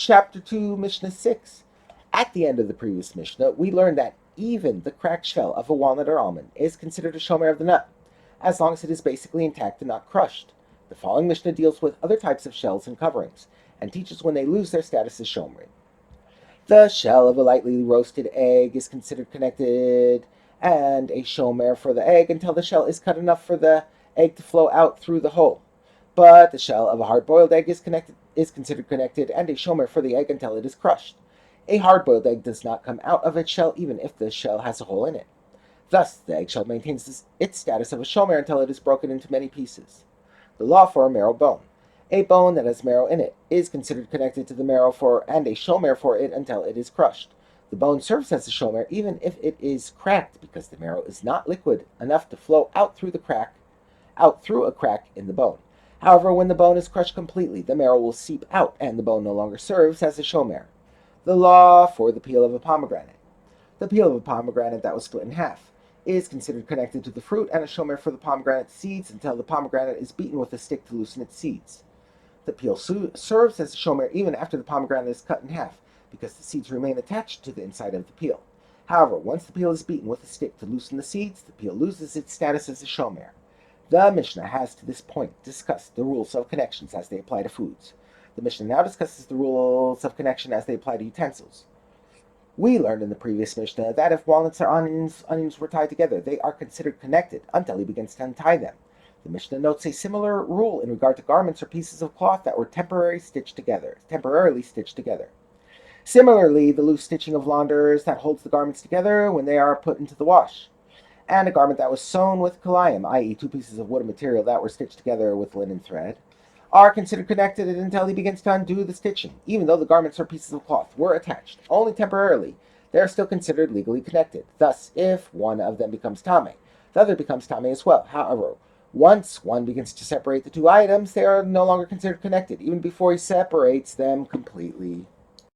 Chapter 2, Mishnah 6. At the end of the previous Mishnah, we learned that even the cracked shell of a walnut or almond is considered a shomer of the nut, as long as it is basically intact and not crushed. The following Mishnah deals with other types of shells and coverings, and teaches when they lose their status as shomer. The shell of a lightly roasted egg is considered connected and a shomer for the egg until the shell is cut enough for the egg to flow out through the hole. But the shell of a hard-boiled egg is considered connected and a shomer for the egg until it is crushed. A hard-boiled egg does not come out of its shell even if the shell has a hole in it. Thus, the eggshell maintains its status of a shomer until it is broken into many pieces. The law for a marrow bone. A bone that has marrow in it is considered connected to the marrow and a shomer for it until it is crushed. The bone serves as a shomer even if it is cracked because the marrow is not liquid enough to flow out through a crack in the bone. However, when the bone is crushed completely, the marrow will seep out and the bone no longer serves as a shomer. The law for the peel of a pomegranate. The peel of a pomegranate that was split in half is considered connected to the fruit and a shomer for the pomegranate seeds until the pomegranate is beaten with a stick to loosen its seeds. The peel serves as a shomer even after the pomegranate is cut in half because the seeds remain attached to the inside of the peel. However, once the peel is beaten with a stick to loosen the seeds, the peel loses its status as a shomer. The Mishnah has to this point discussed the rules of connections as they apply to foods. The Mishnah now discusses the rules of connection as they apply to utensils. We learned in the previous Mishnah that if walnuts or onions were tied together, they are considered connected until he begins to untie them. The Mishnah notes a similar rule in regard to garments or pieces of cloth that were temporarily stitched together. Similarly, the loose stitching of launders that holds the garments together when they are put into the wash, and a garment that was sewn with kalayim, i.e. two pieces of wood material that were stitched together with linen thread, are considered connected until he begins to undo the stitching. Even though the garments or pieces of cloth were attached only temporarily, they are still considered legally connected. Thus, if one of them becomes tameh, the other becomes tameh as well. However, once one begins to separate the two items, they are no longer considered connected, even before he separates them completely.